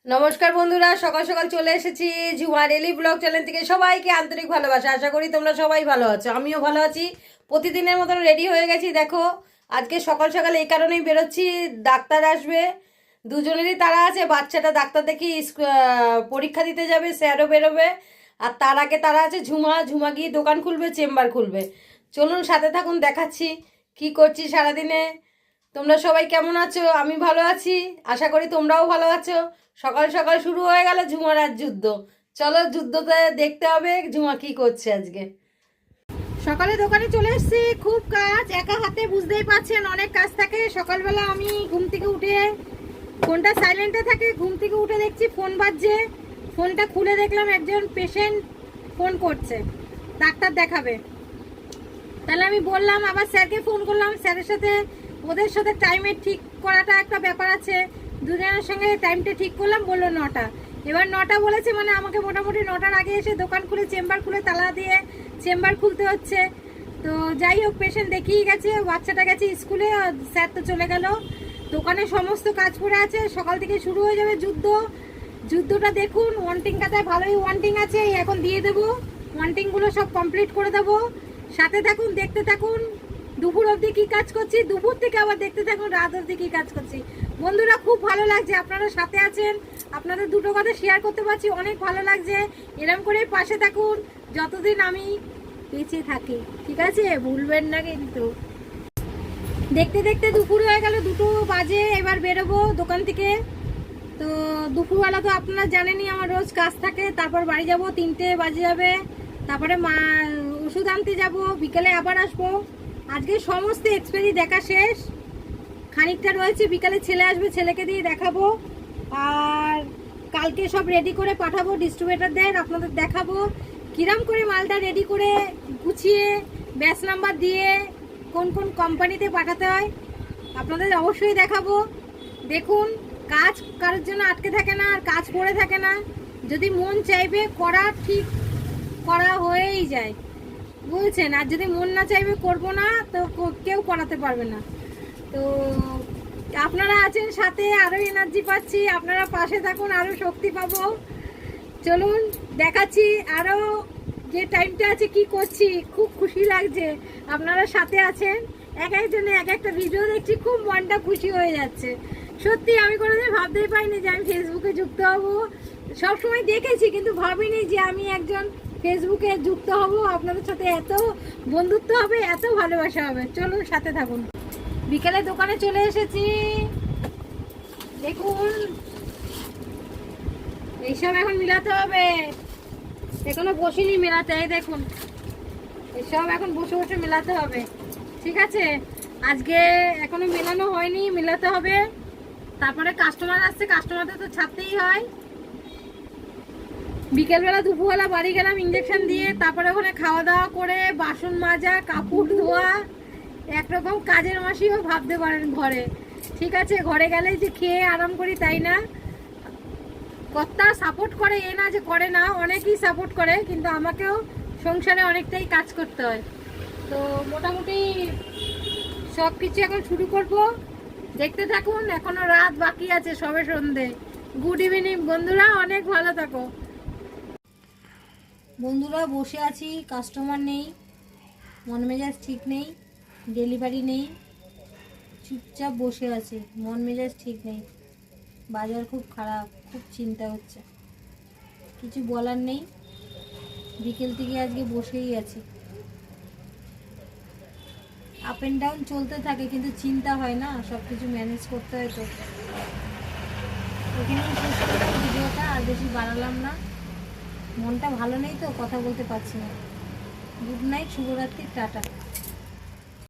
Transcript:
নমস্কার বন্ধুরা, সকাল সকাল চলে এসেছি ঝুমা ডেলি ব্লগ চ্যানেল থেকে। সবাইকে আন্তরিক ভালোবাসা। আশা করি তোমরা সবাই ভালো আছো, আমিও ভালো আছি। প্রতিদিনের মতন রেডি হয়ে গেছি। দেখো আজকে সকাল সকাল এই কারণেই বেরোচ্ছি, ডাক্তার আসবে, দুজনেরই তারা আছে। বাচ্চাটা ডাক্তার দেখি পরীক্ষা দিতে যাবে, স্যারও বেরোবে, আর তার আগে তারা আছে ঝুমা গিয়ে দোকান খুলবে, চেম্বার খুলবে। চলুন সাথে থাকুন, দেখাচ্ছি কি করছি সারাদিনে। তোমরা সবাই কেমন আছো? আমি ভালো আছি, আশা করি তোমরাও ভালো আছো। সকাল সকাল শুরু হয়ে গেল ঝুমার আর যুদ্ধ। চলো যুদ্ধতে দেখতে হবে ঝুমা কি করছে আজকে। সকালে দোকানে চলে এসেছি, খুব কাজ, একা হাতে বুঝতেই পারছেন, অনেক কাজ থাকে। সকালবেলা আমি ঘুম থেকে উঠে, ফোনটা সাইলেন্টে থাকে, ঘুম থেকে উঠে দেখছি ফোন বাজছে। ফোনটা খুলে দেখলাম একজন পেশেন্ট ফোন করছে, ডাক্তার দেখাবে। তাহলে আমি বললাম, আবার স্যারকে ফোন করলাম, স্যারের সাথে ওদের সাথে টাইমের ঠিক করাটা একটা ব্যাপার আছে। দুজনের সঙ্গে টাইমটা ঠিক করলাম, বললো 9টা। এবার 9টা বলেছে মানে আমাকে মোটামুটি 9টার আগে এসে দোকান খুলে চেম্বার খুলে তালা দিয়ে চেম্বার খুলতে হচ্ছে। তো যাই হোক, পেশেন্ট দেখিয়ে গেছে, বাচ্চাটা গেছে স্কুলে, স্যার তো চলে গেল। দোকানে সমস্ত কাজ পড়ে আছে, সকাল থেকে শুরু হয়ে যাবে যুদ্ধ। যুদ্ধটা দেখুন, ওয়ান্টিং কাতায় ভালোই ওয়ান্টিং আছে, এখন দিয়ে দেবো। ওয়ান্টিংগুলো সব কমপ্লিট করে দেবো। সাথে থাকুন, দেখতে থাকুন। দুপুর অবধি কি কাজ করছি, দুপুর থেকে আবার দেখতে থাকুন রাত অবধি কি কাজ করছি। বন্ধুরা খুব ভালো লাগছে, আপনারা সাথে আছেন, আপনাদের দুটো কথা শেয়ার করতে পারছি, অনেক ভালো লাগছে। এরম করে পাশে থাকুন যতদিন আমি বেঁচে থাকি, ঠিক আছে? ভুলবেন না কিন্তু। দেখতে দেখতে দুপুর হয়ে গেল, 2টো বাজে। এবার বেরোবো দোকান থেকে। তো দুপুরবেলা তো আপনারা জানেনই আমার রোজ কাজ থাকে। তারপর বাড়ি যাব, 3টে বাজে যাবে। তারপরে ওষুধ আনতে যাব, বিকেলে আবার আসবো। আজকে সমস্ত এক্সপায়ারি দেখা শেষ, খানিকটা রয়েছে, বিকালে ছেলে আসবে, ছেলেকে দিয়ে দেখাবো। আর কালকে সব রেডি করে পাঠাবো ডিস্ট্রিবিউটারদের, আপনাদের দেখাবো কিরম করে মালটা রেডি করে গুছিয়ে ব্যাচ নাম্বার দিয়ে কোন কোন কোম্পানিতে পাঠাতে হয়, আপনাদের অবশ্যই দেখাবো। দেখুন, কাজ কারোর জন্য আটকে থাকে না, আর কাজ পড়ে থাকে না। যদি মন চাইবে করা, ঠিক করা হয়েই যায়, বুঝছেন? আর যদি মন না চাইবে করবো না, তো কেউ করাতে পারবে না। তো আপনারা আছেন সাথে, আরও এনার্জি পাচ্ছি, আপনারা পাশে থাকুন, আরও শক্তি পাবো। চলুন দেখাচ্ছি আরও যে টাইমটা আছে কি করছি। খুব খুশি লাগছে আপনারা সাথে আছেন, এক একজনে এক একটা ভিডিও দেখছি, খুব মনটা খুশি হয়ে যাচ্ছে। সত্যি আমি কোনোদিন ভাবতেই পারিনি যে আমি ফেসবুকে যুক্ত হব। সবসময় দেখেছি, কিন্তু ভাবিনি যে আমি একজন ফেসবুকে যুক্ত হব, আপনাদের সাথে এত বন্ধুত্ব হবে, এত ভালোবাসা হবে। চলুন সাথে থাকুন। বিকেলে দোকানে চলে এসেছি, দেখুন এইসব এখন মিলাতে হবে, এখনো বসিনি মেলাতে। এই দেখুন, এসব এখন বসে বসে মেলাতে হবে, ঠিক আছে? আজকে এখনো মেলানো হয়নি, মেলাতে হবে। তারপরে কাস্টমার আসছে, কাস্টমারদের তো ছাড়তেই হয়। বিকেলবেলা দুপুরবেলা বাড়ি গেলাম ইঞ্জেকশন দিয়ে, তারপরে ওখানে খাওয়া দাওয়া করে বাসন মাজা, কাপড় ধোয়া, একরকম কাজের মাসিও ভাবতে পারেন ঘরে, ঠিক আছে? ঘরে গেলেই যে খেয়ে আরাম করি তাই না, কর্তা সাপোর্ট করে, এ না যে করে না, অনেকেই সাপোর্ট করে, কিন্তু আমাকেও সংসারে অনেকটাই কাজ করতে হয়। তো মোটামুটি সব কিছু এখন শুরু করব, দেখতে থাকুন। এখনো রাত বাকি আছে, সবে সন্ধে। গুড ইভিনিং বন্ধুরা, অনেক ভালো থাকো। বন্ধুরা বসে আছি, কাস্টমার নেই, মন মেজাজ ঠিক নেই, ডেলিভারি নেই, চুপচাপ বসে আছি, মন মেজাজ ঠিক নেই, বাজার খুব খারাপ, খুব চিন্তা হচ্ছে, কিছু বলার নেই। বিকেল থেকে আজকে বসেই আছি, আপ অ্যান্ড ডাউন চলতে থাকে, কিন্তু চিন্তা হয় না, সব কিছু ম্যানেজ করতে হয়। তো এখানেই শেষ করলাম ভিডিওটা, আর বেশি বাড়ালাম না। মনটা ভালো নেই তো, কথা বলতে পারছি না। গুড নাইট, শুভরাত্রি, টাটা।